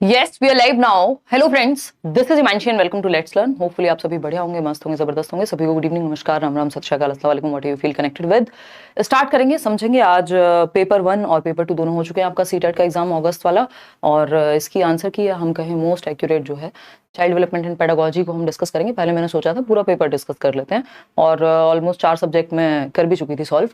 Yes, we are live now. Hello friends, this is Imanshi and welcome to Let's Learn. Hopefully आप सभी बढ़िया होंगे, मस्त होंगे, जबरदस्त होंगे. सभी को गुड इवनिंग, नमस्कार, राम राम, सत श्री अकाल, अस्सलाम वालेकुम. What you feel connected with. Start करेंगे, समझेंगे. आज पेपर 1 और पेपर 2 दोनों हो चुके हैं. आपका सीटेट का एग्जाम अगस्त वाला, और इसकी आंसर की हम कहें मोस्ट एक्यूरेट जो है चाइल्ड डेवलपमेंट एंड पेडागोजी को हम डिस्कस करेंगे. पहले मैंने सोचा था पूरा पेपर डिस्कस कर लेते हैं, और ऑलमोस्ट 4 सब्जेक्ट में कर भी चुकी थी सॉल्व.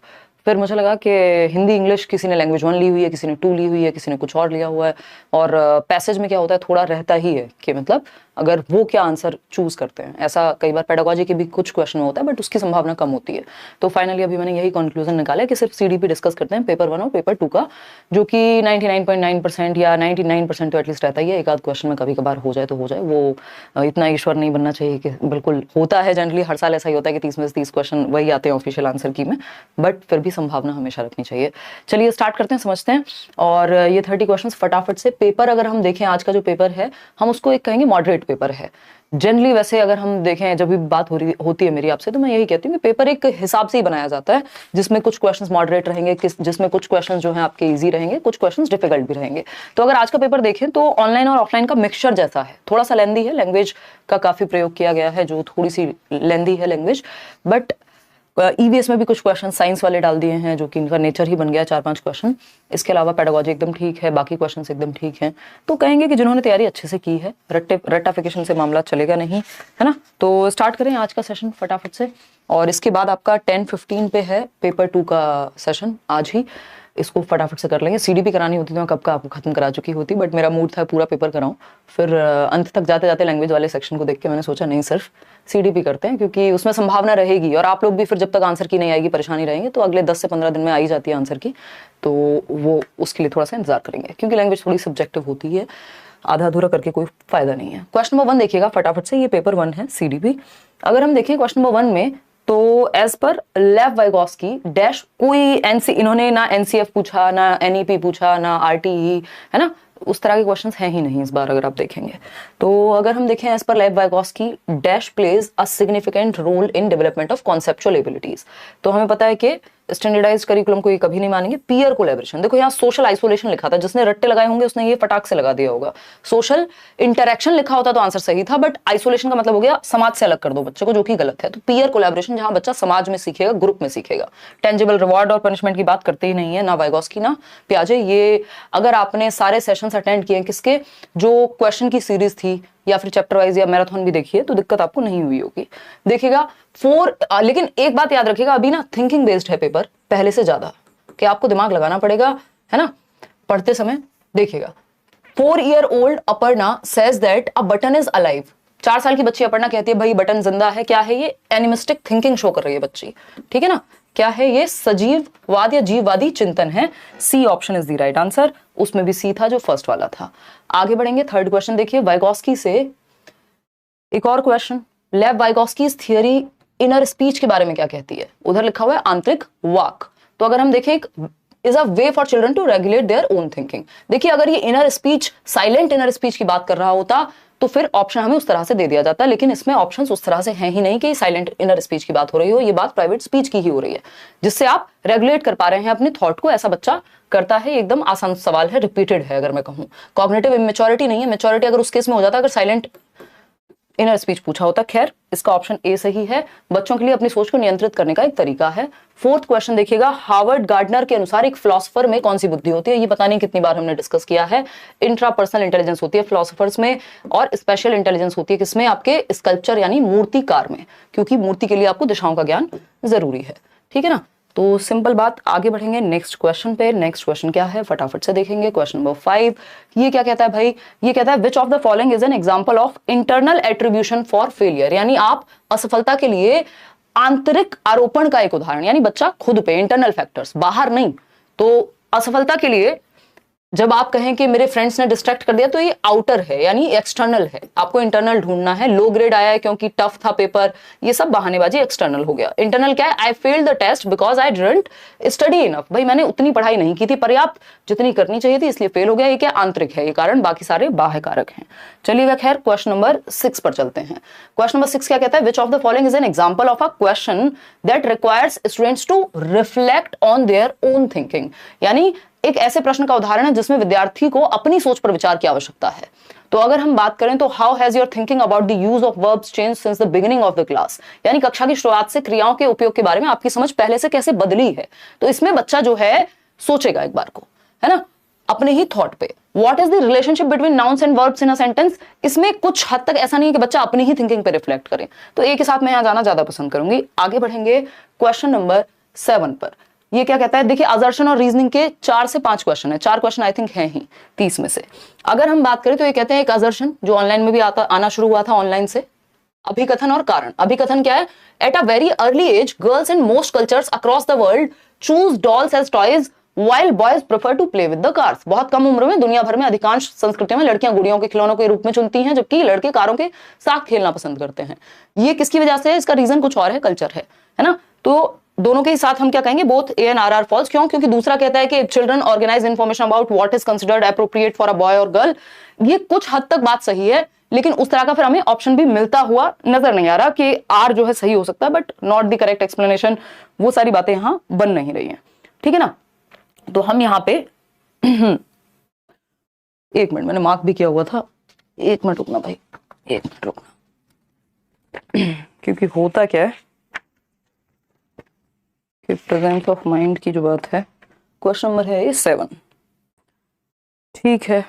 फिर मुझे लगा कि हिंदी इंग्लिश किसी ने लैंग्वेज 1 ली हुई है, किसी ने 2 ली हुई है, किसी ने कुछ और लिया हुआ है, और पैसेज में क्या होता है थोड़ा रहता ही है कि मतलब अगर वो क्या आंसर चूज करते हैं. ऐसा कई बार पेडागोजी के भी कुछ क्वेश्चन में होता है, बट उसकी संभावना कम होती है. तो फाइनली अभी मैंने यही कंक्लूजन निकाला है कि सिर्फ सीडीपी डिस्कस करते हैं पेपर 1 और पेपर 2 का, जो कि 99.9% या 99% तो एटलीस्ट रहता ही है. एक आध क्वेश्चन में कभी कभार हो जाए तो हो जाए, वो इतना ईश्वर नहीं बनना चाहिए कि बिल्कुल होता है. जनरली हर साल ऐसा ही होता है कि 30 में से 30 क्वेश्चन वही आते हैं ऑफिशियल आंसर की में, बट फिर भी संभावना हमेशा रखनी चाहिए. चलिए स्टार्ट करते हैं, समझते हैं. और ये 30 क्वेश्चंस फटाफट से. पेपर अगर हम देखें, आज का जो पेपर है हम उसको एक कहेंगे मॉडरेट पेपर है. जनरली वैसे अगर हम देखें, जब भी बात होती है मेरी आपसे, तो मैं यही कहती हूँ कि पेपर एक हिसाब से ही बनाया जाता है, जिसमें कुछ क्वेश्चंस मॉडरेट रहेंगे, जिसमें कुछ क्वेश्चंस जो हैं आपके इजी रहेंगे, कुछ क्वेश्चंस डिफिकल्ट भी रहेंगे. तो अगर आज का पेपर देखें तो ऑनलाइन और ऑफलाइन का मिक्सचर जैसा है. थोड़ा सा लेंदी है, लैंग्वेज का काफी प्रयोग किया गया है, जो थोड़ी सी लेंदी है लैंग्वेज, बट ईवीएस में भी कुछ क्वेश्चन साइंस वाले डाल दिए हैं, जो कि इनका नेचर ही बन गया 4-5 क्वेश्चन. इसके अलावा पेडागोजी एकदम ठीक है, बाकी क्वेश्चन एकदम ठीक हैं. तो कहेंगे कि जिन्होंने तैयारी अच्छे से की है, रट्टाफिकेशन से मामला चलेगा नहीं, है ना. तो स्टार्ट करें आज का सेशन फटाफट से. और इसके बाद आपका 10:15 पे है पेपर 2 का सेशन, आज ही इसको फटाफट से कर लेंगे. सीडीपी करानी होती तो मैं कब का आपको खत्म करा चुकी होती, बट मेरा मूड था पूरा पेपर कराऊं. फिर अंत तक जाते जाते लैंग्वेज वाले सेक्शन को देख के मैंने सोचा नहीं, सिर्फ सीडीपी करते हैं, क्योंकि उसमें संभावना रहेगी. और आप लोग भी फिर जब तक आंसर की नहीं आएगी परेशानी रहेंगे, तो अगले 10 से 15 दिन में आई जाती है आंसर की, तो वो उसके लिए थोड़ा सा इंतजार करेंगे, क्योंकि लैंग्वेज थोड़ी सब्जेक्टिव होती है. आधा अधूरा करके कोई फायदा नहीं है. क्वेश्चन नंबर 1 देखिएगा फटाफट से. ये पेपर 1 है सीडीपी. अगर हम देखें क्वेश्चन नंबर 1 में, तो as per Lev Vygotsky dash, कोई इन्होंने ना एनसीएफ पूछा, ना एनईपी पूछा, ना आरटीई, है ना, उस तरह के क्वेश्चंस हैं ही नहीं इस बार अगर आप देखेंगे. तो अगर हम देखें as per Lev Vygotsky dash plays a significant role in development of conceptual abilities, तो हमें पता है कि स्टैंडर्डाइज्ड करिकुलम को ये कभी नहीं मानेंगे. पीयर कोलैबोरेशन, देखो यहाँ सोशल आइसोलेशन लिखा था, जिसने रट्टे लगाए होंगे उसने ये फटाक से लगा दिया होगा. सोशल इंटरेक्शन लिखा होता तो आंसर सही था, बट आइसोलेशन का मतलब हो गया समाज से अलग कर दो बच्चे को, जो कि गलत है. तो पीयर कोलैबोरेशन, जहां बच्चा समाज में सीखेगा, ग्रुप में सीखेगा. टेंजिबल रिवॉर्ड और पनिशमेंट की बात करते ही नहीं है ना वाइगोस्की ना पियाजे. ये अगर आपने सारे सेशंस अटेंड किए किसके, जो क्वेश्चन की सीरीज थी या फिर चैप्टर वाइज या मैराथन भी देखिए, तो दिक्कत आपको नहीं हुई होगी. देखिएगा लेकिन एक बात याद रखिएगा, अभी ना थिंकिंग बेस्ड है पेपर पहले से ज्यादा, कि आपको दिमाग लगाना पड़ेगा, है ना, पढ़ते समय. देखिएगा, 4-year-old Aparna says that a button is alive. 4 साल की बच्ची अपर्णा कहती है भाई बटन जिंदा है. क्या है ये? एनिमिस्टिक थिंकिंग शो कर रही है बच्ची, ठीक है ना. क्या है ये? सजीववाद या जीववादी चिंतन है. C option is the right answer. उसमें भी सी था जो फर्स्ट वाला था. आगे बढ़ेंगे, थर्ड क्वेश्चन देखिए. वाइगोस्की से एक और क्वेश्चन. लेव वाइगोस्कीज थियरी इनर स्पीच के बारे में क्या कहती है? उधर लिखा हुआ है आंतरिक वाक. तो अगर हम देखें, is a way for children to regulate their own thinking. देखिए, अगर ये inner speech, silent inner speech की बात कर रहा होता तो फिर ऑप्शन हमें उस तरह से दे दिया जाता, लेकिन इसमें ऑप्शंस उस तरह से हैं ही नहीं कि साइलेंट इनर स्पीच की बात हो रही हो. ये बात प्राइवेट स्पीच की ही हो रही है, जिससे आप रेगुलेट कर पा रहे हैं अपने थॉट को. ऐसा बच्चा करता है. एकदम आसान सवाल है, रिपीटेड है. अगर मैं कहूं कॉग्निटिव इमेच्योरिटी नहीं है, मेच्योरिटी अगर उस केस में हो जाता अगर साइलेंट इनर स्पीच पूछा होता. खैर, इसका ऑप्शन ए सही है. बच्चों के लिए अपनी सोच को नियंत्रित करने का एक तरीका है. फोर्थ क्वेश्चन देखिएगा. हार्वर्ड गार्डनर के अनुसार एक फिलोसोफर में कौन सी बुद्धि होती है? ये पता नहीं कितनी बार हमने डिस्कस किया है. इंट्रापर्सनल इंटेलिजेंस होती है फिलोसोफर्स में, और स्पेशल इंटेलिजेंस होती है किसमें? आपके स्कल्पचर यानी मूर्तिकार में, क्योंकि मूर्ति के लिए आपको दिशाओं का ज्ञान जरूरी है, ठीक है ना. तो सिंपल बात. आगे बढ़ेंगे नेक्स्ट क्वेश्चन पे. नेक्स्ट क्वेश्चन क्या है फटाफट से देखेंगे. Question number 5. ये क्या कहता है भाई? ये कहता है which of the following is an example of internal attribution for failure. यानी आप असफलता के लिए आंतरिक आरोपण का एक उदाहरण, यानी बच्चा खुद पे, इंटरनल फैक्टर्स, बाहर नहीं. तो असफलता के लिए जब आप कहें कि मेरे फ्रेंड्स ने डिस्ट्रैक्ट कर दिया, तो ये आउटर है यानी एक्सटर्नल है. आपको इंटरनल ढूंढना है. लो ग्रेड आया है क्योंकि टफ था पेपर, ये सब बहानेबाजी. एक्सटर्नल हो गया. इंटरनल क्या है? I failed the test because I didn't study enough. भाई मैंने उतनी पढ़ाई नहीं की थी पर्याप्त जितनी करनी चाहिए थी, इसलिए फेल हो गया. ये क्या? आंतरिक है ये कारण, बाकी सारे बाह्य कारक हैं. चलिएगा, खैर क्वेश्चन नंबर 6 पर चलते हैं. क्वेश्चन नंबर 6 क्या कहता है? Which of the following is an example of a question that requires students to reflect on their own thinking. यानी एक ऐसे प्रश्न का उदाहरण है जिसमें विद्यार्थी को अपनी सोच पर विचार की आवश्यकता है। तो अगर हम बात करें तो how has your thinking about the use of verbs change since the beginning of the class, यानी कक्षा की शुरुआत से क्रियाओं के उपयोग के बारे में आपकी समझ पहले से कैसे बदली है। तो इसमें बच्चा जो है सोचेगा एक बार को, है ना, अपने ही थॉट पे। What is the relationship between nouns and verbs in a sentence, इसमें कुछ हद तक ऐसा नहीं है कि बच्चा अपनी ही थिंकिंग पे रिफ्लेक्ट करे। तो एक के साथ मैं यहां जाना ज्यादा पसंद करूंगी। आगे बढ़ेंगे क्वेश्चन नंबर 7 पर। ये क्या कहता है, देखिए असर्शन और रीजनिंग के 4 से 5 क्वेश्चन है, 4 क्वेश्चन आई थिंक हैं ही 30 में से। अगर हम बात करें तो ये कहते हैं एक असर्शन जो ऑनलाइन में भी आना शुरू हुआ था ऑनलाइन से, अभिकथन और कारण। अभिकथन क्या है, at a very early age girls in most cultures across the world choose dolls as toys while boys prefer to play with the cars। बहुत कम उम्र में दुनिया भर में अधिकांश संस्कृतियों में लड़कियां गुड़ियों के खिलौनों के रूप में चुनती हैं, जबकि लड़के कारों के साथ खेलना पसंद करते हैं। ये किसकी वजह से है, इसका रीजन कुछ और है, कल्चर है ना। तो दोनों के साथ हम क्या कहेंगे, both A and R false. क्यों, क्योंकि दूसरा कहता है कि children organise information about what is considered appropriate for a boy और गर्ल। ये कुछ हद तक बात सही है, लेकिन उस तरह का फिर हमें ऑप्शन भी मिलता हुआ नजर नहीं आ रहा कि आर जो है सही हो सकता है, but not the correct explanation. वो सारी बातें यहां बन नहीं रही हैं, ठीक है ना। तो हम यहां पे 1 मिनट, मैंने मार्क भी किया हुआ था, 1 मिनट रुकना भाई, 1 मिनट रुकना। क्योंकि होता क्या है कि प्रेजेंस ऑफ माइंड की जो बात है, क्वेश्चन नंबर है ये 7, ठीक है।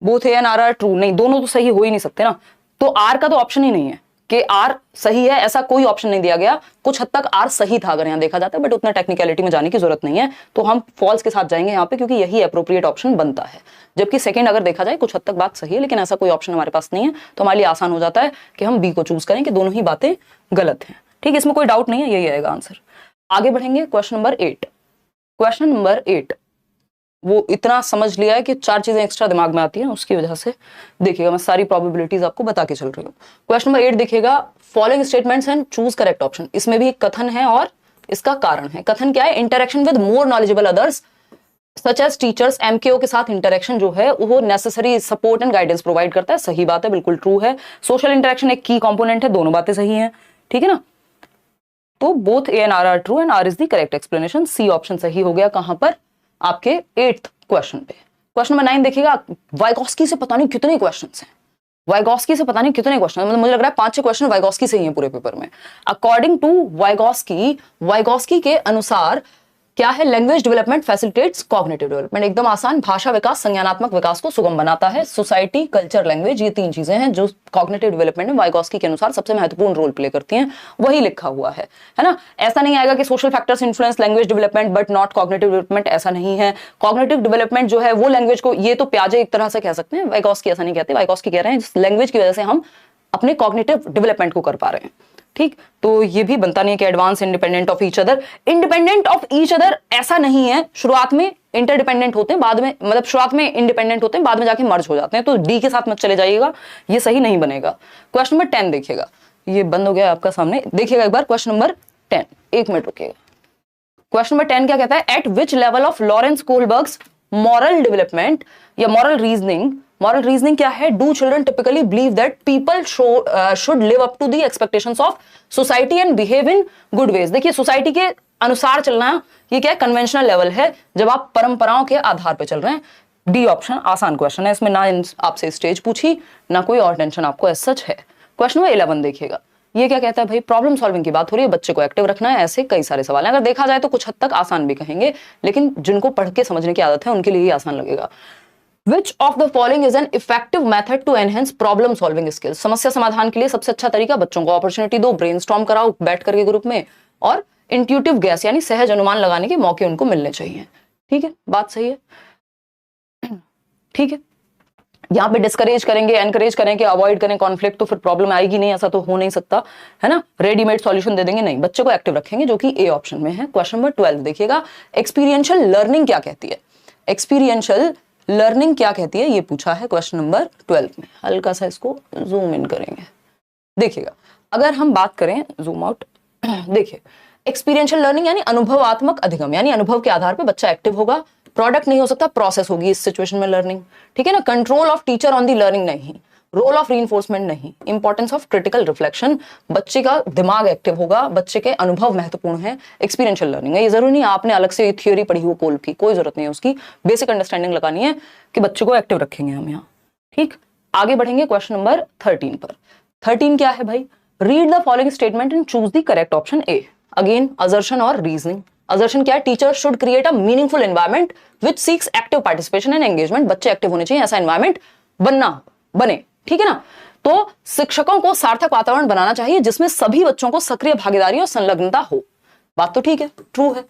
Both A and R are true, नहीं दोनों तो सही हो ही नहीं सकते ना। तो आर का तो ऑप्शन ही नहीं है कि आर सही है, ऐसा कोई ऑप्शन नहीं दिया गया। कुछ हद तक आर सही था अगर यहां देखा जाता है, बट उतना टेक्निकलिटी में जाने की जरूरत नहीं है। तो हम फॉल्स के साथ जाएंगे यहाँ पे, क्योंकि यही अप्रोप्रिएट ऑप्शन बनता है। जबकि सेकंड अगर देखा जाए कुछ हद तक बात सही है, लेकिन ऐसा कोई ऑप्शन हमारे पास नहीं है, तो हमारे लिए आसान हो जाता है कि हम बी को चूज करें कि दोनों ही बातें गलत हैं। ठीक है, इसमें कोई डाउट नहीं है, यही आएगा आंसर। आगे बढ़ेंगे क्वेश्चन नंबर 8। क्वेश्चन नंबर 8 वो इतना समझ लिया है कि 4 चीजें एक्स्ट्रा दिमाग में आती हैं, उसकी वजह से देखिएगा मैं सारी प्रोबेबिलिटीज आपको बता के चल रही हूँ। क्वेश्चन नंबर 8 देखिएगा, following statements and choose correct option. इसमें भी एक कथन है और इसका कारण है। कथन क्या है, interaction with more knowledgeable others such as teachers, MKO के साथ इंटरेक्शन जो है वो necessary support and guidance provide करता है। सही बात है, बिल्कुल ट्रू है। सोशल इंटरेक्शन एक की कंपोनेंट है, दोनों बातें सही हैं, ठीक है ना। तो both A and R are true and R is the correct explanation. C option सही हो गया कहां पर, आपके 8th क्वेश्चन पे। क्वेश्चन नंबर 9 देखिएगा, वाइगॉस्की से पता नहीं कितने क्वेश्चंस हैं, वाइगॉस्की से पता नहीं कितने क्वेश्चन, मतलब मुझे लग रहा है 5-6 क्वेश्चन वाइगॉस्की से ही हैं पूरे पेपर में। अकॉर्डिंग टू वाइगॉस्की के अनुसार क्या है, language development facilitates cognitive development. एकदम आसान, भाषा विकास संज्ञानात्मक विकास को सुगम बनाता है। सोसाइटी, कल्चर, लैंग्वेज, ये 3 चीजें हैं जो कॉग्निटिव डेवलपमेंट में वाइगॉस्की के अनुसार सबसे महत्वपूर्ण रोल प्ले करती हैं। वही लिखा हुआ है ना। ऐसा नहीं आएगा कि social factors influence language development but not cognitive development, ऐसा नहीं है। कॉग्निटिव डेवलपमेंट जो है वो लैंग्वेज को, ये तो प्याजे एक तरह से कह सकते हैं, वाइगॉस्की ऐसा नहीं कहते। वाइगॉस्की कह रहे हैं जिस लैंग्वेज की वजह से हम अपने कॉग्निटिव डेवलपमेंट को कर पा रहे हैं। ठीक, तो ये भी बनता नहीं है कि advance independent of each other. Independent of each other ऐसा नहीं है, शुरुआत में इंटरडिपेंडेंट होते हैं, बाद में, मतलब शुरुआत में इंडिपेंडेंट होते हैं, बाद में जाके मर्ज हो जाते हैं। तो डी के साथ मत चले जाइएगा, ये सही नहीं बनेगा। क्वेश्चन नंबर 10 देखिएगा, ये बंद हो गया आपका सामने, देखिएगा एक बार क्वेश्चन नंबर 10, 1 मिनट रुकिएगा। क्वेश्चन नंबर 10 क्या कहता है, at which level of Lawrence Kohlberg's moral development या मॉरल रीजनिंग क्या है, do children typically believe that people should live up to the expectations of society and behave in good ways. देखिए society के अनुसार चलना, ये क्या है, कन्वेंशनल लेवल है, जब आप परंपराओं के आधार पर चल रहे हैं। डी ऑप्शन आसान क्वेश्चन है, इसमें ना आपसे स्टेज पूछी ना कोई और टेंशन आपको ऐसा सच है। क्वेश्चन नंबर 11 देखिएगा, ये क्या कहता है भाई, प्रॉब्लम सॉल्विंग की बात हो रही है, बच्चे को एक्टिव रखना है, ऐसे कई सारे सवाल हैं। अगर देखा जाए तो कुछ हद तक आसान भी कहेंगे, लेकिन जिनको पढ़ के समझने की आदत है उनके लिए ही आसान लगेगा। Which of the following is an effective method to enhance problem solving skills? समस्या समाधान के लिए सबसे अच्छा तरीका, बच्चों को अपॉर्चुनिटी दो, ब्रेनस्टॉर्म कराओ बैठ करके ग्रुप में, और इंट्यूटिव गैस यानी सहज अनुमान लगाने के मौके उनको मिलने चाहिए। ठीक है, बात सही है। ठीक है, यहाँ पे डिस्करेज करेंगे, एनकरेज करेंगे, अवॉइड करें कॉन्फ्लिक्ट, तो फिर प्रॉब्लम आएगी नहीं, ऐसा तो हो नहीं सकता है ना। रेडीमेड सॉल्यूशन दे देंगे, नहीं, बच्चे को एक्टिव रखेंगे, जो कि ए ऑप्शन में है। क्वेश्चन नंबर 12 देखिएगा, एक्सपीरियंशियल लर्निंग क्या कहती है, एक्सपीरियंशियल लर्निंग क्या कहती है, ये पूछा है क्वेश्चन नंबर 12 में। हल्का सा इसको जूम इन करेंगे, देखिएगा अगर हम बात करें, जूम आउट, देखिए एक्सपीरियंशियल लर्निंग यानी अनुभवात्मक अधिगम, यानी अनुभव के आधार पर बच्चा एक्टिव होगा। प्रोडक्ट नहीं हो सकता, प्रोसेस होगी इस सिचुएशन में लर्निंग, ठीक है ना। Control of teacher on the learning नहीं, रोल ऑफ रीइंफोर्समेंट नहीं, इंपॉर्टेंस ऑफ क्रिटिकल रिफ्लेक्शन, बच्चे का दिमाग एक्टिव होगा, बच्चे के अनुभव महत्वपूर्ण है, एक्सपीरियंशियल लर्निंग है। ये जरूरी नहीं आपने अलग से थ्योरी पढ़ी हो कोल्ब की, कोई जरूरत नहीं है उसकी, बेसिक अंडरस्टैंडिंग लगानी है कि बच्चे को एक्टिव रखेंगे हम यहाँ। ठीक, आगे बढ़ेंगे क्वेश्चन नंबर 13 पर। 13 क्या है भाई, read the following statement and choose the correct option A. Again assertion और रीजनिंग। असर्शन क्या है, teacher should create a meaningful environment which seeks active participation and engagement, बच्चे एक्टिव होने चाहिए, ऐसा एनवायरमेंट बने, ठीक है ना। तो शिक्षकों को सार्थक वातावरण बनाना चाहिए जिसमें सभी बच्चों को सक्रिय भागीदारी और संलग्नता हो। बात तो ठीक है, ट्रू है,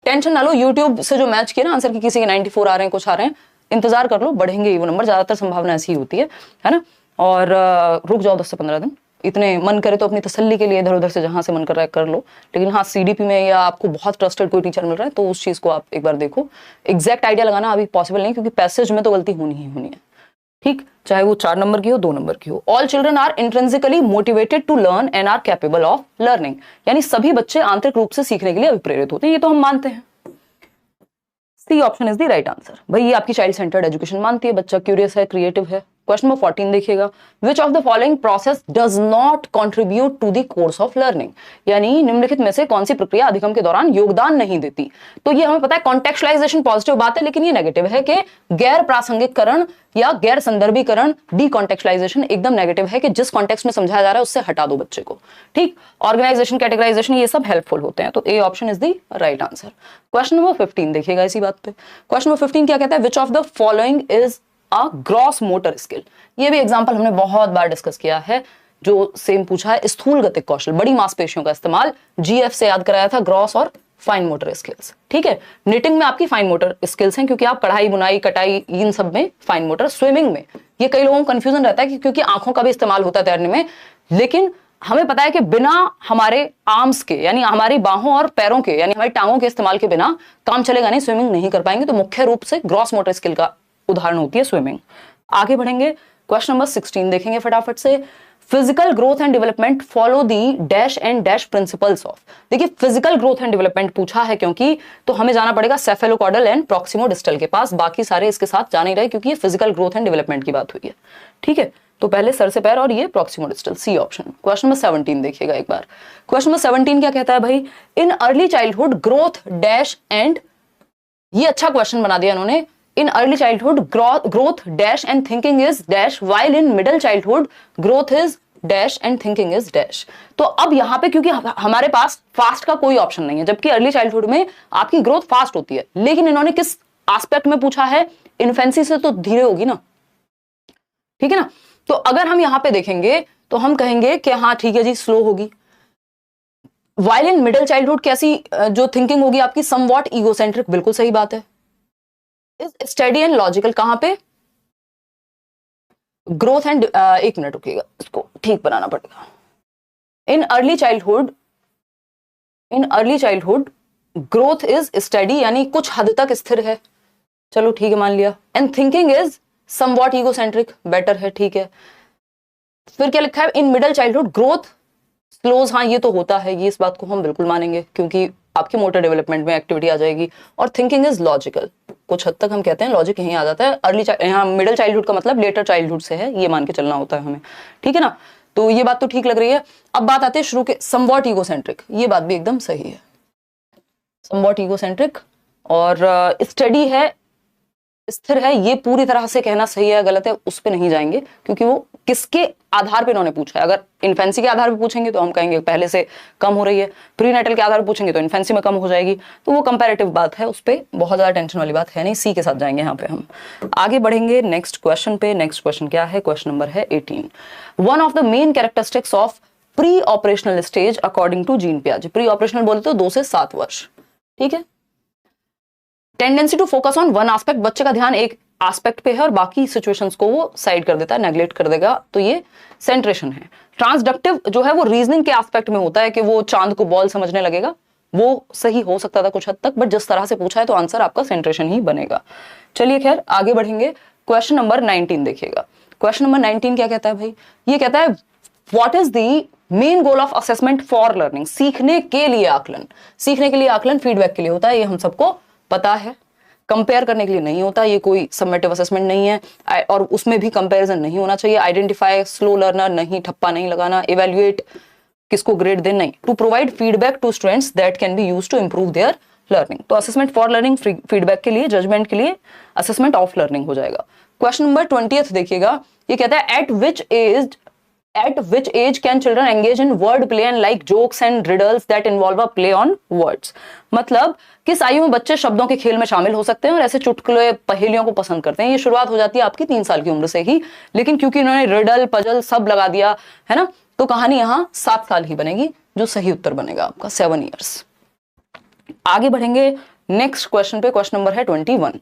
टेंशन ना लो। यूट्यूब से जो मैच किया ना आंसर की, किसी के 94 आ रहे हैं, कुछ आ रहे हैं, इंतजार कर लो, बढ़ेंगे वो नंबर, ज्यादातर संभावना ऐसी ही होती है ना। और रुक जाओ 10 से 15 दिन, इतने मन करे तो अपनी तसल्ली के लिए इधर उधर से जहां से मन कर रहा है कर लो। लेकिन हाँ, सीडीपी में या आपको बहुत ट्रस्टेड कोई टीचर मिल रहा है तो उस चीज को आप एक बार देखो। एग्जैक्ट आइडिया लगाना अभी पॉसिबल नहीं, क्योंकि पैसेज में तो गलती होनी ही होनी है। ठीक, चाहे वो 4 नंबर की हो 2 नंबर की हो। All children are intrinsically motivated to learn and are capable of learning, यानी सभी बच्चे आंतरिक रूप से सीखने के लिए अभिप्रेरित होते हैं, ये तो हम मानते हैं। C option is the right answer. भाई ये आपकी चाइल्ड सेंटर्ड एजुकेशन मानती है, बच्चा क्यूरियस है, क्रिएटिव है। क्वेश्चन नंबर 14 देखिएगा, which of the following process does not contribute to the course of learning, यानी निम्नलिखित में से कौन सी प्रक्रिया अधिगम के दौरान योगदान नहीं देती। तो ये हमें पता है कॉन्टेक्चुअलाइजेशन पॉजिटिव बात है, लेकिन ये नेगेटिव है कि गैर प्रासंगिककरण या गैर संदर्भीकरण, डीकॉन्टेक्चुअलाइजेशन एकदम नेगेटिव है कि जिस कॉन्टेक्स्ट में समझाया जा रहा है उससे हटा दो बच्चे को। ठीक, ऑर्गेनाइजेशन, कैटेगराइजेशन, ये सब हेल्पफुल होते हैं, तो A option is the right answer. Question number 15 देखिएगा इसी बात पे। क्वेश्चन नंबर 15 क्या कहता है, which of the following is a gross motor skill. ये भी एग्जांपल हमने बहुत बार डिस्कस किया है, जो सेम पूछा है, स्थूल गतिक कौशल, बड़ी मांसपेशियों का इस्तेमाल, जीएफ से याद कराया था, ग्रॉस और फाइन मोटर स्किल्स। ठीक है, निटिंग में आपकी फाइन मोटर स्किल्स हैं, क्योंकि आप कढ़ाई बुनाई कटाई इन सब में फाइन मोटर। स्विमिंग में ये कई लोगों को कंफ्यूजन रहता है कि क्योंकि आंखों का भी इस्तेमाल होता है तैरने में, लेकिन हमें पता है कि बिना हमारे आर्म्स के, यानी हमारी बाहों और पैरों के, यानी हमारी टांगों के इस्तेमाल के बिना काम चलेगा नहीं, स्विमिंग नहीं कर पाएंगे। तो मुख्य रूप से ग्रॉस मोटर स्किल का उदाहरण होती है स्विमिंग। आगे बढ़ेंगे, क्वेश्चन नंबर 16 देखेंगे फटाफट से। Physical growth and development follow the dash and dash principles of. देखिए फिजिकल ग्रोथ एंड डेवलपमेंट पूछा है क्योंकि, तो हमें जाना पड़ेगा सेफेलोकॉर्डल एंड प्रॉक्सिमोडिस्टल के पास, बाकी सारे इसके साथ जा नहीं रहे क्योंकि ये फिजिकल ग्रोथ एंड डेवलपमेंट की बात हुई है। ठीक है, तो पहले सर से पैर और ये प्रॉक्सिमोडिस्टल, सी ऑप्शन। क्वेश्चन नंबर 17 देखिएगा एक बार। क्वेश्चन नंबर 17 क्या कहता है भाई, in early childhood growth dash and, ये अच्छा क्वेश्चन बना दिया इन्होंने, in early childhood growth dash and thinking is dash, while in middle childhood growth is dash and thinking is dash। तो अब यहां पे क्योंकि हमारे पास फास्ट का कोई ऑप्शन नहीं है, जबकि अर्ली चाइल्डहुड में आपकी ग्रोथ फास्ट होती है, लेकिन इन्होंने किस एस्पेक्ट में पूछा है, इन्फेंसी से तो धीरे होगी ना, ठीक है ना। तो अगर हम यहां पे देखेंगे तो हम कहेंगे कि हाँ ठीक है जी स्लो होगी। वाइल इन मिडिल चाइल्डहुड कैसी जो थिंकिंग होगी आपकी, समवॉट ईगोसेंट्रिक, बिल्कुल सही बात है। स्टडी एंड लॉजिकल कहां पे, ग्रोथ एंड, एक मिनट रुकिएगा, इसको ठीक बनाना पड़ेगा। In early childhood growth is study, यानी कुछ हद तक स्थिर है, चलो ठीक है मान लिया। And thinking is somewhat egocentric, better है, ठीक है। फिर क्या लिखा है, in middle childhood growth slows, हाँ ये तो होता है, ये इस बात को हम बिल्कुल मानेंगे क्योंकि आपके मोटर डेवलपमेंट में एक्टिविटी आ जाएगी। और थिंकिंग इज लॉजिकल, कुछ हद तक हम कहते हैं लॉजिक यहीं आ जाता है। अर्ली यहाँ मिडिल चाइल्डहुड का मतलब लेटर चाइल्डहुड से है, ये मान के चलना होता है हमें, ठीक है ना। तो ये बात तो ठीक लग रही है। अब बात आती है शुरू के, समवॉट ईगोसेंट्रिक, ये बात भी एकदम सही है, समवॉट ईगोसेंट्रिक। और स्टडी है, स्थिर है, ये पूरी तरह से कहना सही है गलत है उस पर नहीं जाएंगे, क्योंकि वो किसके आधार पे इन्होंने पूछा है। अगर इन्फेंसी के आधार पे पूछेंगे तो हम कहेंगे पहले से कम हो रही है, प्रीनेटल के आधार पे पूछेंगे तो इन्फेंसी में कम हो जाएगी, तो वो कंपैरेटिव बात है, उस पर बहुत ज्यादा टेंशन वाली बात है नहीं। सी के साथ जाएंगे यहाँ पे हम। आगे बढ़ेंगे नेक्स्ट क्वेश्चन पे। नेक्स्ट क्वेश्चन क्या है, क्वेश्चन नंबर है 18। One of the main characteristics of pre operational stage according to Jean पियाजे। प्री ऑपरेशनल बोले तो 2 से 7 वर्ष, ठीक है। Tendency to focus on one aspect, बच्चे का ध्यान एक एस्पेक्ट पे है और बाकी सिचुएशंस को वो साइड कर देता है, नेग्लेक्ट कर देगा, तो ये सेंट्रेशन है। ट्रांसडक्टिव जो है वो रीजनिंग के एस्पेक्ट में होता है कि वो चांद को बॉल समझने लगेगा, वो सही हो सकता था कुछ हद तक, बट जिस तरह से पूछा है तो आंसर आपका सेंट्रेशन ही बनेगा। चलिए खैर आगे बढ़ेंगे। क्वेश्चन नंबर 19 देखिएगा। क्वेश्चन नंबर 19 क्या कहता है भाई, ये कहता है what is the main goal of assessment for learning. सीखने के लिए आकलन, सीखने के लिए आकलन फीडबैक के लिए होता है, ये हम सबको पता है। कंपेयर करने के लिए नहीं होता, ये कोई सबमेटिव असेसमेंट नहीं है और उसमें भी कंपैरिजन नहीं होना चाहिए। आइडेंटिफाई स्लो लर्नर नहीं, ठप्पा नहीं लगाना। इवेल्युएट किसको ग्रेड दें नहीं। To provide feedback to students that can be used to improve their learning. तो असेसमेंट फॉर लर्निंग, फीडबैक के लिए, जजमेंट के लिए, असेसमेंट ऑफ लर्निंग हो जाएगा। क्वेश्चन नंबर 20 देखिएगा, ये कहता है at which age can children engage in word play and like jokes and riddles that involve a play on words। मतलब किस आयु में बच्चे शब्दों के खेल में शामिल हो सकते हैं और ऐसे चुटकुले पहेलियों को पसंद करते हैं। ये शुरुआत हो जाती है आपकी 3 साल की उम्र से ही, लेकिन क्योंकि इन्होंने रिडल पजल सब लगा दिया है ना, तो कहानी यहाँ 7 साल ही बनेगी, जो सही उत्तर बनेगा आपका 7 years। आगे बढ़ेंगे नेक्स्ट क्वेश्चन पे। क्वेश्चन नंबर है 21।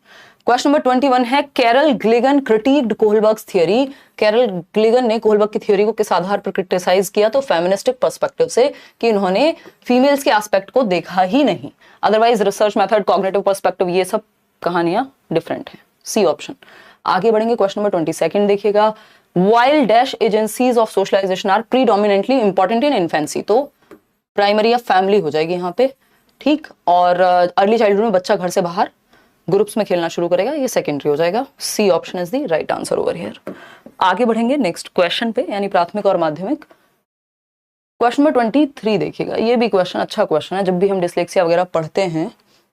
क्वेश्चन नंबर 21 है, कैरल ग्लिगन क्रिटिक्ड कोहलबर्ग्स थियरी। कैरल ग्लिगन ने कोहलबर्ग की थ्योरी को किस आधार पर क्रिटिसाइज किया? तो फेमिनिस्टिक पर्सपेक्टिव से, कि इन्होंने फीमेल्स के एस्पेक्ट को देखा ही नहीं। Otherwise research method, cognitive perspective, ये सब कहानियां डिफरेंट हैं। C option. आगे बढ़ेंगे क्वेश्चन नंबर 22 देखिएगा, while dash agencies of socialisation are predominantly important in infancy. तो प्राइमरी या फैमिली हो जाएगी यहाँ पे, ठीक। और अर्ली चाइल्डहुड में बच्चा घर से बाहर ग्रुप्स में खेलना शुरू करेगा, ये सेकेंडरी हो जाएगा। C option is the right answer over here. आगे बढ़ेंगे नेक्स्ट क्वेश्चन पे, यानी प्राथमिक और माध्यमिक। क्वेश्चन नंबर 23 देखिएगा, ये भी क्वेश्चन अच्छा क्वेश्चन है। जब भी हम डिसलेक्सिया वगैरह पढ़ते हैं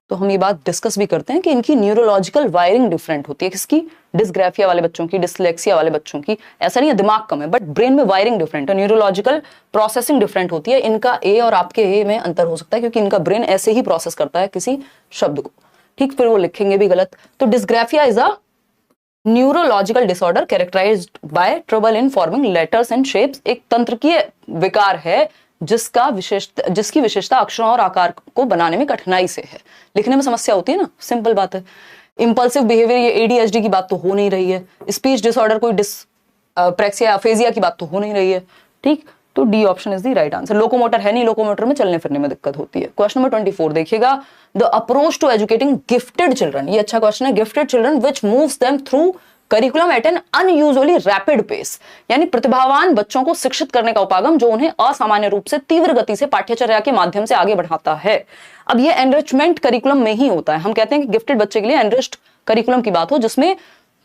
तो हम ये बात डिस्कस भी करते हैं कि इनकी न्यूरोलॉजिकल वायरिंग डिफरेंट होती है। किसकी? डिस्ग्राफिया वाले बच्चों की, डिसलेक्सिया वाले बच्चों की। ऐसा नहीं है दिमाग कम है, बट ब्रेन में वायरिंग डिफरेंट है, न्यूरोलॉजिकल प्रोसेसिंग डिफरेंट होती है। इनका ए और आपके ए में अंतर हो सकता है, क्योंकि इनका ब्रेन ऐसे ही प्रोसेस करता है किसी शब्द को, ठीक। फिर वो लिखेंगे भी गलत। तो dysgraphia is a neurological disorder characterised by trouble in forming letters and shapes. एक तंत्रिकीय विकार है जिसकी विशेषता अक्षरों और आकार को बनाने में कठिनाई से है। लिखने में समस्या होती है ना, सिंपल बात है। इंपल्सिव बिहेवियर, ये एडीएचडी की बात तो हो नहीं रही है। स्पीच डिसऑर्डर, कोई डिसप्रेक्सिया अफेजिया की बात तो हो नहीं रही है, ठीक। तो D option is the right answer. Locomotor है नहीं, लोकोमोटर में चलने फिरने में दिक्कत होती है। क्वेश्चन नंबर 24 देखिएगा, the approach to educating gifted children. ये अच्छा क्वेश्चन है। Gifted children which moves them through curriculum at an unusually rapid pace, यानी प्रतिभावान बच्चों को शिक्षित करने का उपागम जो उन्हें असामान्य रूप से तीव्र गति से पाठ्यचर्या के माध्यम से आगे बढ़ाता है। अब ये एनरिचमेंट करिकुलम में ही होता है। हम कहते हैं कि गिफ्टेड बच्चे के लिए एनरिच्ड करिकुलम की बात हो, जिसमें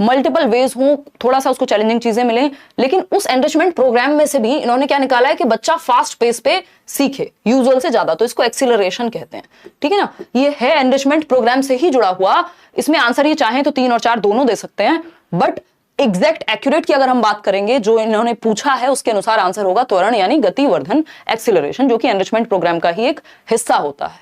मल्टीपल वेज हो, थोड़ा सा उसको चैलेंजिंग चीजें मिले, लेकिन उस एनरिचमेंट प्रोग्राम में से भी इन्होंने क्या निकाला है कि बच्चा फास्ट पेस पे सीखे यूजुअल से ज्यादा, तो इसको एक्सीलरेशन कहते हैं, ठीक है ना। ये है एनरिचमेंट प्रोग्राम से ही जुड़ा हुआ। इसमें आंसर ये चाहें तो 3 और 4 दोनों दे सकते हैं, बट एग्जैक्ट एक्यूरेट की अगर हम बात करेंगे, जो इन्होंने पूछा है उसके अनुसार आंसर होगा त्वरण, यानी गतिवर्धन, एक्सीलरेशन, जो कि एनरिचमेंट प्रोग्राम का ही एक हिस्सा होता है,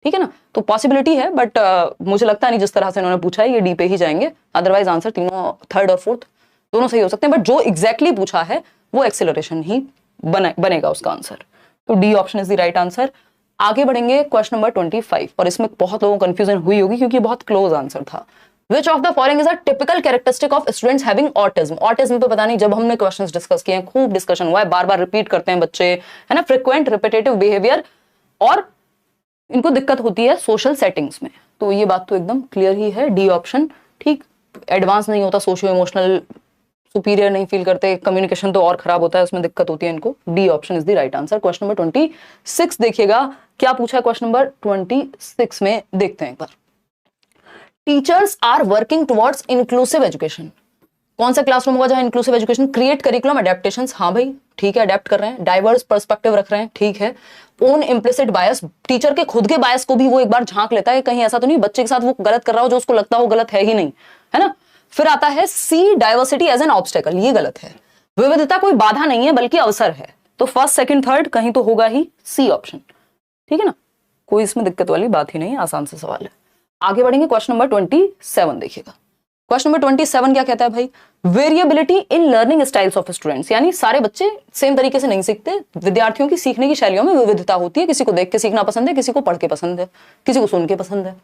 ठीक है ना। तो पॉसिबिलिटी है, बट मुझे लगता नहीं जिस तरह से इन्होंने पूछा है ये डी पे ही जाएंगे। अदरवाइज आंसर तीनों, थर्ड और फोर्थ दोनों सही हो सकते हैं, बट जो एग्जैक्टली पूछा है वो एक्सीलरेशन ही बनेगा उसका आंसर। तो D option is the right answer. आगे बढ़ेंगे क्वेश्चन नंबर 25, और इसमें बहुत लोगों को कंफ्यूजन हुई होगी क्योंकि बहुत क्लोज आंसर था। Which of the following is a typical characteristic of students having autism? Autism पे पता नहीं, जब हमने क्वेश्चंस डिस्कस किए हैं, खूब डिस्कशन हुआ है, बार बार रिपीट करते हैं बच्चे, है ना। फ्रिक्वेंट रिपीटेटिव बिहेवियर, और इनको दिक्कत होती है सोशल सेटिंग्स में। तो ये बात तो एकदम क्लियर ही है, डी ऑप्शन, ठीक। एडवांस नहीं होता, सोशियो इमोशनल सुपीरियर नहीं फील करते, कम्युनिकेशन तो और खराब होता है, उसमें दिक्कत होती है इनको। D option is the right answer. Question number 26 देखिएगा, क्या पूछा है क्वेश्चन नंबर 26 में, देखते हैं एक बार। Teachers are working towards inclusive education. कौन सा क्लासरूम होगा जहां inclusive education? Create curriculum adaptations, हाँ भाई ठीक है, अडेप्ट कर रहे हैं। डाइवर्स पर्सपेक्टिव रख रहे हैं, ठीक है। ओन इम्प्लिसिट बायस, टीचर के खुद के बायस को भी वो एक बार झांक लेता है, कहीं ऐसा तो नहीं बच्चे के साथ वो गलत कर रहा हो जो उसको लगता हो गलत है ही नहीं, है ना। फिर आता है सी, डाइवर्सिटी एज एन ऑब्स्टेकल, ये गलत है। विविधता कोई बाधा नहीं है बल्कि अवसर है। तो फर्स्ट सेकंड थर्ड कहीं तो होगा ही सी ऑप्शन, ठीक है ना, कोई इसमें दिक्कत वाली बात ही नहीं है, आसान से सवाल है। आगे बढ़ेंगे क्वेश्चन नंबर 27 देखिएगा। क्वेश्चन नंबर 27 क्या कहता है भाई? Variability in learning styles of students, यानी सारे बच्चे सेम तरीके से नहीं सीखते, विद्यार्थियों की सीखने की शैलियों में विविधता होती है। किसी को देख के सीखना पसंद है, किसी को पढ़ के पसंद है, किसी को सुन के पसंद है।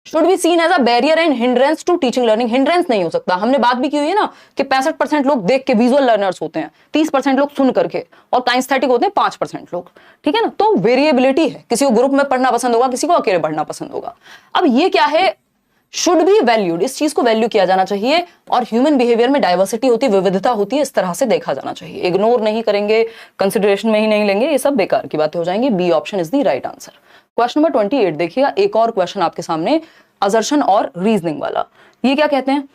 Should be seen as a barrier and hindrance to teaching learning, hindrance नहीं हो सकता। हमने बात भी की हुई है ना कि 65% लोग देख के विजुअल लर्नर्स होते हैं, 30% लोग सुन करके, और काइनेस्थेटिक होते हैं 5% लोग, ठीक है ना। तो वेरिएबिलिटी है, किसी को ग्रुप में पढ़ना पसंद होगा, किसी को अकेले पढ़ना पसंद होगा। अब ये क्या है? शुड बी वैल्यूड, इस चीज को वैल्यू किया जाना चाहिए, और ह्यूमन बिहेवियर में डाइवर्सिटी होती है, विविधता होती है, इस तरह से देखा जाना चाहिए। इग्नोर नहीं करेंगे, कंसिडरेशन में ही नहीं लेंगे, ये सब बेकार की बातें हो जाएंगी। B option is the right answer. Question number 28 देखिएगा, एक और क्वेश्चन आपके सामने। असर्शन और रीजनिंग वाला। ये क्या कहते हैं,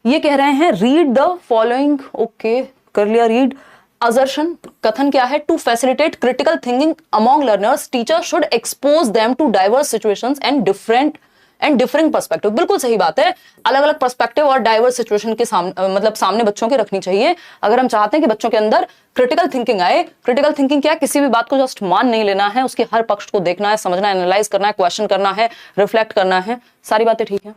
ये कह रहे हैं रीड द फॉलोइंग, ओके कर लिया रीड। असर्शन कथन क्या है, to facilitate critical thinking among learners teacher should expose them to diverse situations and differing perspective. बिल्कुल सही बात है, अलग अलग पर्सपेक्टिव और डाइवर्स सिचुएशन के सामने बच्चों के रखनी चाहिए। अगर हम चाहते हैं कि बच्चों के अंदर क्रिटिकल थिंकिंग आए, क्रिटिकल थिंकिंग क्या है, किसी भी बात को जस्ट मान नहीं लेना है, उसके हर पक्ष को देखना है, समझना है, एनालाइज करना है, क्वेश्चन करना है, रिफ्लेक्ट करना है, सारी बातें ठीक है।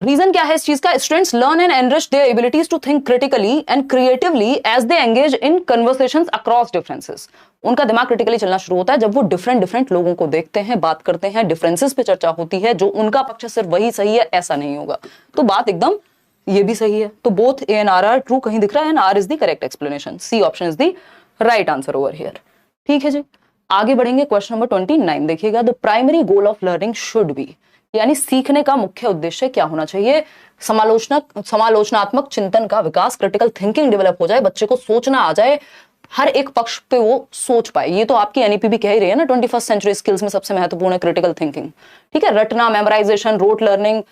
रीजन क्या है इस चीज का, students learn and enrich their abilities to think critically and creatively as they engage in conversations across differences. उनका दिमाग क्रिटिकली चलना शुरू होता है जब वो डिफरेंट लोगों को देखते हैं, बात करते हैं, डिफरेंसेस पे चर्चा होती है, जो उनका पक्ष सिर्फ वही सही है ऐसा नहीं होगा। तो बात एकदम ये भी सही है। तो both A and R are true कहीं दिख रहा है and R is the correct explanation. C option is the right answer over here. ठीक है जी, आगे बढ़ेंगे। क्वेश्चन नंबर 29 देखिएगा, the primary goal of learning should be, यानी सीखने का मुख्य उद्देश्य क्या होना चाहिए, समालोचनात्मक चिंतन का विकास, क्रिटिकल थिंकिंग डेवलप हो जाए, बच्चे को सोचना आ जाए, हर एक पक्ष पे वो सोच पाए। ये तो आपकी एनईपी भी कह ही रही है ना, 21st सेंचुरी स्किल्स में सबसे महत्वपूर्ण है क्रिटिकल थिंकिंग। ठीक है, रटना, मेमोराइजेशन, रोट लर्निंग,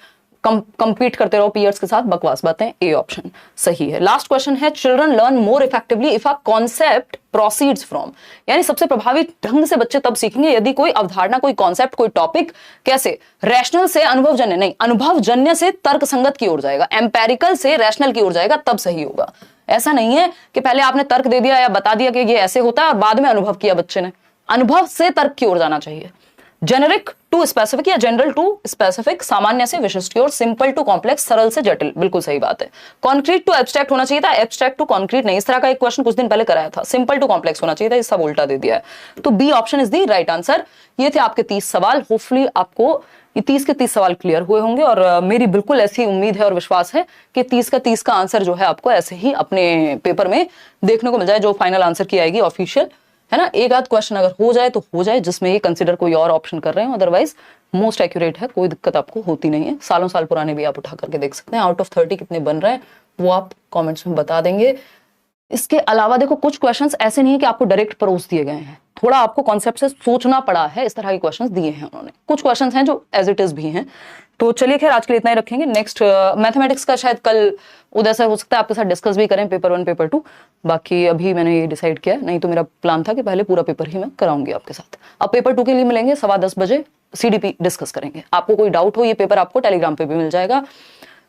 कंपीट करते रहो पीयर्स के साथ, बकवास बातें। ए ऑप्शन सही है। लास्ट क्वेश्चन है, children learn more effectively if a concept proceeds from, यानी सबसे प्रभावी ढंग से बच्चे तब सीखेंगे यदि कोई अवधारणा, कोई कॉन्सेप्ट, कोई टॉपिक कैसे रैशनल से अनुभवजन्य नहीं, अनुभवजन्य से तर्कसंगत की ओर जाएगा, एम्पेरिकल से रैशनल की ओर जाएगा, तब सही होगा। ऐसा नहीं है कि पहले आपने तर्क दे दिया या बता दिया कि ये ऐसे होता है और बाद में अनुभव किया बच्चे ने। अनुभव से तर्क की ओर जाना चाहिए। जेनेरिक टू स्पेसिफिक या जनरल टू स्पेसिफिक, सामान्य से विशिष्ट की ओर, सिंपल टू कॉम्प्लेक्स, सरल से जटिल, बिल्कुल सही बात है। कॉन्क्रीट टू एब्स्ट्रैक्ट होना चाहिए था, एब्स्ट्रैक्ट टू कॉन्क्रीट नहीं। इस तरह का एक क्वेश्चन कुछ दिन पहले कराया था, सिंपल टू कॉम्प्लेक्स होना चाहिए था, इस सब उल्टा दे दिया है। तो B option is the right answer. ये थे आपके 30 सवाल। होपफुली आपको ये 30 के 30 सवाल क्लियर हुए होंगे और मेरी बिल्कुल ऐसी उम्मीद है और विश्वास है कि 30 का 30 का आंसर जो है आपको ऐसे ही अपने पेपर में देखने को मिल जाए, जो फाइनल आंसर की आएगी ऑफिशियल, है ना। एक आध क्वेश्चन अगर हो जाए तो हो जाए जिसमें ये कंसीडर कोई और ऑप्शन कर रहे हैं, अदरवाइज मोस्ट एक्यूरेट है, कोई दिक्कत आपको होती नहीं है। सालों साल पुराने भी आप उठा करके देख सकते हैं। आउट ऑफ 30 कितने बन रहे हैं वो आप कमेंट्स में बता देंगे। इसके अलावा देखो, कुछ क्वेश्चंस ऐसे नहीं है कि आपको डायरेक्ट परोस दिए गए हैं, थोड़ा आपको कॉन्सेप्ट से सोचना पड़ा है, इस तरह के क्वेश्चंस दिए हैं उन्होंने। कुछ क्वेश्चंस हैं जो एज इट इज भी हैं। तो चलिए खैर आज के लिए इतना ही रखेंगे। नेक्स्ट मैथमेटिक्स का शायद कल उधर से हो सकता है आपके साथ डिस्कस भी करें, पेपर 1 पेपर 2। बाकी अभी मैंने ये डिसाइड किया है, नहीं तो मेरा प्लान था कि पहले पूरा पेपर ही मैं कराऊंगी आपके साथ। अब पेपर 2 के लिए मिलेंगे 10:15 बजे, सीडीपी डिस्कस करेंगे। आपको कोई डाउट हो, ये पेपर आपको टेलीग्राम पे भी मिल जाएगा।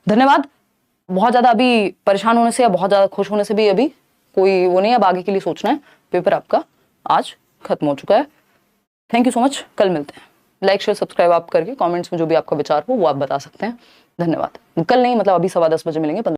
धन्यवाद। बहुत ज्यादा अभी परेशान होने से या बहुत ज्यादा खुश होने से भी अभी कोई वो नहीं, अब आगे के लिए सोचना है। पेपर आपका आज खत्म हो चुका है। Thank you so much. कल मिलते हैं। लाइक शेयर सब्सक्राइब आप करके कमेंट्स में जो भी आपका विचार हो वो आप बता सकते हैं। धन्यवाद। कल नहीं, मतलब अभी 10:15 बजे मिलेंगे।